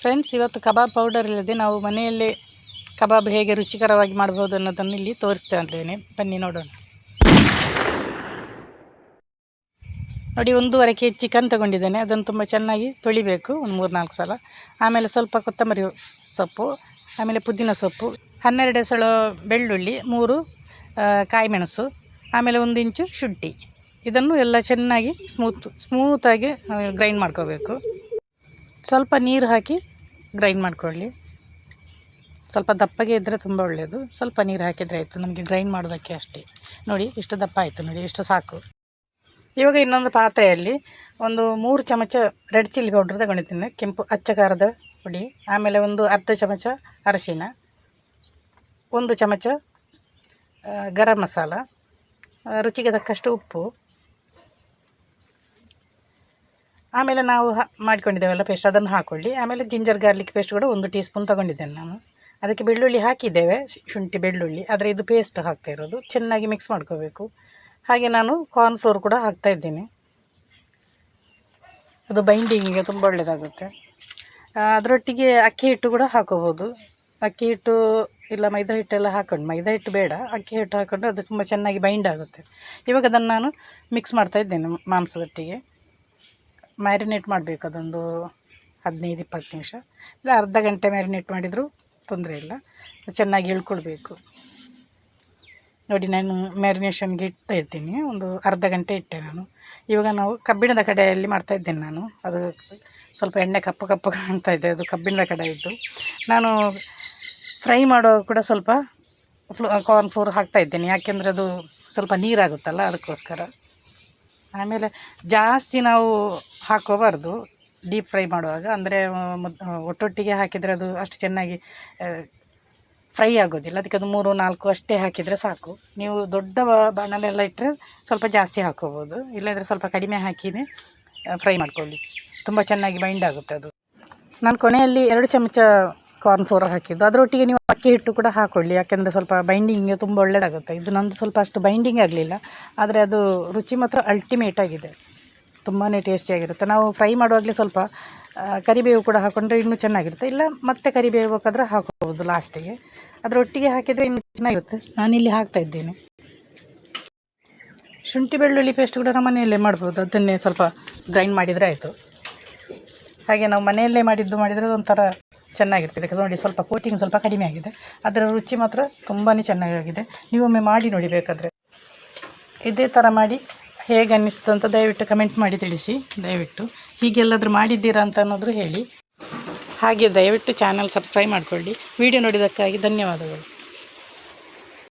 Friends, ಇವತ್ತು kebab powder ಇಲ್ಲದೆ ನಾವು ಮನೆಯಲ್ಲೇ ಕಬಾಬ್ ಹೇಗೆ ರುಚಿಕರವಾಗಿ ಮಾಡ್ಬೋದು ಅನ್ನೋದನ್ನು ಇಲ್ಲಿ ತೋರಿಸ್ತಾ ಇದ್ದೇನೆ. ಬನ್ನಿ ನೋಡೋಣ. ನೋಡಿ, 1.5 kg ಚಿಕನ್ ತಗೊಂಡಿದ್ದೇನೆ. ಅದನ್ನು ತುಂಬ ಚೆನ್ನಾಗಿ ತೊಳಿಬೇಕು, ಒಂದು 3-4 ಸಲ. ಆಮೇಲೆ ಸ್ವಲ್ಪ ಕೊತ್ತಂಬರಿ ಸೊಪ್ಪು, ಆಮೇಲೆ ಪುದೀನ ಸೊಪ್ಪು, 12 ಎಸಳು ಬೆಳ್ಳುಳ್ಳಿ, 3 ಕಾಯಿ ಮೆಣಸು, ಆಮೇಲೆ 1 ಇಂಚು ಶುಂಠಿ. ಇದನ್ನು ಎಲ್ಲ ಚೆನ್ನಾಗಿ ಸ್ಮೂತಾಗಿ ಗ್ರೈಂಡ್ ಮಾಡ್ಕೋಬೇಕು. ಸ್ವಲ್ಪ ನೀರು ಹಾಕಿ ಗ್ರೈಂಡ್ ಮಾಡ್ಕೊಳ್ಳಿ. ಸ್ವಲ್ಪ ದಪ್ಪಗೆ ಇದ್ದರೆ ತುಂಬ ಒಳ್ಳೆಯದು. ಸ್ವಲ್ಪ ನೀರು ಹಾಕಿದರೆ ಆಯಿತು, ನಮಗೆ ಗ್ರೈಂಡ್ ಮಾಡೋದಕ್ಕೆ ಅಷ್ಟೇ. ನೋಡಿ, ಇಷ್ಟು ದಪ್ಪ ಆಯಿತು. ನೋಡಿ, ಇಷ್ಟು ಸಾಕು. ಇವಾಗ ಇನ್ನೊಂದು ಪಾತ್ರೆಯಲ್ಲಿ ಒಂದು 3 ಚಮಚ ರೆಡ್ ಚಿಲ್ಲಿ ಪೌಡ್ರ್ ತಗೊಂಡಿದ್ದೇನೆ, ಕೆಂಪು ಅಚ್ಚ ಖಾರದ ಪುಡಿ. ಆಮೇಲೆ ಒಂದು ಅರ್ಧ ಚಮಚ ಅರಶಿನ, 1 ಚಮಚ ಗರಂ ಮಸಾಲ, ರುಚಿಗೆ ತಕ್ಕಷ್ಟು ಉಪ್ಪು. ಆಮೇಲೆ ನಾವು ಮಾಡ್ಕೊಂಡಿದ್ದೇವೆಲ್ಲ ಪೇಸ್ಟ್, ಅದನ್ನು ಹಾಕ್ಕೊಳ್ಳಿ. ಆಮೇಲೆ ಜಿಂಜರ್ ಗಾರ್ಲಿಕ್ ಪೇಸ್ಟ್ ಕೂಡ 1 ಟೀ ಸ್ಪೂನ್ ತೊಗೊಂಡಿದ್ದೇನೆ ನಾನು. ಅದಕ್ಕೆ ಬೆಳ್ಳುಳ್ಳಿ ಹಾಕಿದ್ದೇವೆ, ಶುಂಠಿ ಬೆಳ್ಳುಳ್ಳಿ, ಆದರೆ ಇದು ಪೇಸ್ಟ್ ಹಾಕ್ತಾ ಇರೋದು. ಚೆನ್ನಾಗಿ ಮಿಕ್ಸ್ ಮಾಡ್ಕೋಬೇಕು. ಹಾಗೆ ನಾನು ಕಾರ್ನ್ಫ್ಲೋರ್ ಕೂಡ ಹಾಕ್ತಾಯಿದ್ದೇನೆ, ಅದು ಬೈಂಡಿಂಗಿಗೆ ತುಂಬ ಒಳ್ಳೆಯದಾಗುತ್ತೆ. ಅದರೊಟ್ಟಿಗೆ ಅಕ್ಕಿ ಹಿಟ್ಟು ಕೂಡ ಹಾಕೋಬೋದು. ಅಕ್ಕಿ ಹಿಟ್ಟು ಇಲ್ಲ ಮೈದಾ ಹಿಟ್ಟೆಲ್ಲ ಹಾಕೊಂಡು, ಮೈದಾ ಹಿಟ್ಟು ಬೇಡ, ಅಕ್ಕಿ ಹಿಟ್ಟು ಹಾಕ್ಕೊಂಡ್ರೆ ಅದು ತುಂಬ ಚೆನ್ನಾಗಿ ಬೈಂಡ್ ಆಗುತ್ತೆ. ಇವಾಗ ಅದನ್ನು ನಾನು ಮಿಕ್ಸ್ ಮಾಡ್ತಾಯಿದ್ದೇನೆ ಮಾಂಸದೊಟ್ಟಿಗೆ. ಮ್ಯಾರಿನೇಟ್ ಮಾಡಬೇಕು, ಅದೊಂದು 15-20 ನಿಮಿಷ, ಇಲ್ಲ ಅರ್ಧ ಗಂಟೆ ಮ್ಯಾರಿನೇಟ್ ಮಾಡಿದರೂ ತೊಂದರೆ ಇಲ್ಲ. ಚೆನ್ನಾಗಿ ಇಳ್ಕೊಳ್ಬೇಕು. ನೋಡಿ, ನಾನು ಮ್ಯಾರಿನೇಷನ್ಗೆ ಇಡ್ತಾ ಇರ್ತೀನಿ, ಒಂದು ಅರ್ಧ ಗಂಟೆ ಇಟ್ಟೆ ನಾನು. ಇವಾಗ ನಾವು ಕಬ್ಬಿಣದ ಕಡೆಯಲ್ಲಿ ಮಾಡ್ತಾಯಿದ್ದೇನೆ ನಾನು. ಅದು ಸ್ವಲ್ಪ ಎಣ್ಣೆ ಕಪ್ಪು ಕಪ್ಪು ಕಾಣ್ತಾ ಇದೆ, ಅದು ಕಬ್ಬಿಣದ ಕಡೆ ಇದ್ದು. ನಾನು ಫ್ರೈ ಮಾಡುವಾಗ ಕೂಡ ಸ್ವಲ್ಪ ಕಾರ್ನ್ಫ್ಲೋರ್ ಹಾಕ್ತಾಯಿದ್ದೇನೆ, ಯಾಕೆಂದರೆ ಅದು ಸ್ವಲ್ಪ ನೀರಾಗುತ್ತಲ್ಲ, ಅದಕ್ಕೋಸ್ಕರ. ಆಮೇಲೆ ಜಾಸ್ತಿ ನಾವು ಹಾಕೋಬಾರ್ದು ಡೀಪ್ ಫ್ರೈ ಮಾಡುವಾಗ, ಅಂದರೆ ಒಟ್ಟೊಟ್ಟಿಗೆ ಹಾಕಿದರೆ ಅದು ಅಷ್ಟು ಚೆನ್ನಾಗಿ ಫ್ರೈ ಆಗೋದಿಲ್ಲ. ಅದಕ್ಕೆ ಅದು 3-4 ಅಷ್ಟೇ ಹಾಕಿದರೆ ಸಾಕು. ನೀವು ದೊಡ್ಡ ಬಾಣಲೆಲ್ಲ ಇಟ್ಟರೆ ಸ್ವಲ್ಪ ಜಾಸ್ತಿ ಹಾಕೋಬೋದು, ಇಲ್ಲಾಂದರೆ ಸ್ವಲ್ಪ ಕಡಿಮೆ ಹಾಕಿಯೇ ಫ್ರೈ ಮಾಡ್ಕೊಳ್ಳಿ, ತುಂಬ ಚೆನ್ನಾಗಿ ಬೈಂಡ್ ಆಗುತ್ತೆ ಅದು. ನಾನು ಕೊನೆಯಲ್ಲಿ 2 ಚಮಚ ಕಾರ್ನ್ಫ್ಲೋರ್ ಹಾಕಿದ್ದು. ಅದರೊಟ್ಟಿಗೆ ನೀವು ಅಕ್ಕಿ ಹಿಟ್ಟು ಕೂಡ ಹಾಕ್ಕೊಳ್ಳಿ, ಯಾಕೆಂದರೆ ಸ್ವಲ್ಪ ಬೈಂಡಿಂಗ್ಗೆ ತುಂಬ ಒಳ್ಳೆಯದಾಗುತ್ತೆ. ಇದು ನಂದು ಸ್ವಲ್ಪ ಅಷ್ಟು ಬೈಂಡಿಂಗ್ ಆಗಲಿಲ್ಲ, ಆದರೆ ಅದು ರುಚಿ ಮಾತ್ರ ಅಲ್ಟಿಮೇಟ್ ಆಗಿದೆ, ತುಂಬಾ ಟೇಸ್ಟಿಯಾಗಿರುತ್ತೆ. ನಾವು ಫ್ರೈ ಮಾಡುವಾಗಲೇ ಸ್ವಲ್ಪ ಕರಿಬೇವು ಕೂಡ ಹಾಕ್ಕೊಂಡ್ರೆ ಇನ್ನೂ ಚೆನ್ನಾಗಿರುತ್ತೆ, ಇಲ್ಲ ಮತ್ತೆ ಕರಿಬೇವು ಬೇಕಾದರೆ ಹಾಕೋಬೋದು ಲಾಸ್ಟಿಗೆ. ಅದರೊಟ್ಟಿಗೆ ಹಾಕಿದರೆ ಇನ್ನೂ ಚೆನ್ನಾಗಿರುತ್ತೆ. ನಾನಿಲ್ಲಿ ಹಾಕ್ತಾಯಿದ್ದೇನೆ. ಶುಂಠಿ ಬೆಳ್ಳುಳ್ಳಿ ಪೇಸ್ಟ್ ಕೂಡ ನಮ್ಮ ಮನೆಯಲ್ಲೇ ಮಾಡ್ಬೋದು, ಅದನ್ನೇ ಸ್ವಲ್ಪ ಗ್ರೈಂಡ್ ಮಾಡಿದರೆ ಆಯಿತು. ಹಾಗೆ ನಾವು ಮನೆಯಲ್ಲೇ ಮಾಡಿದರೆ ಒಂಥರ ಚೆನ್ನಾಗಿರ್ತದೆ. ಇದಕ್ಕೆ ನೋಡಿ, ಸ್ವಲ್ಪ ಕೋಟಿಂಗ್ ಸ್ವಲ್ಪ ಕಡಿಮೆ ಆಗಿದೆ, ಅದರ ರುಚಿ ಮಾತ್ರ ತುಂಬಾ ಚೆನ್ನಾಗಿದೆ. ನೀವೊಮ್ಮೆ ಮಾಡಿ ನೋಡಿ ಬೇಕಾದರೆ. ಇದೇ ಥರ ಮಾಡಿ ಹೇಗೆ ಅನ್ನಿಸ್ತು ಅಂತ ದಯವಿಟ್ಟು ಕಮೆಂಟ್ ಮಾಡಿ ತಿಳಿಸಿ. ದಯವಿಟ್ಟು ಹೀಗೆಲ್ಲಾದರೂ ಮಾಡಿದ್ದೀರಾ ಅಂತ ಅನ್ನೋದ್ರು ಹೇಳಿ. ಹಾಗೆ ದಯವಿಟ್ಟು ಚಾನಲ್ ಸಬ್ಸ್ಕ್ರೈಬ್ ಮಾಡಿಕೊಳ್ಳಿ. ವಿಡಿಯೋ ನೋಡಿದ್ದಕ್ಕಾಗಿ ಧನ್ಯವಾದಗಳು.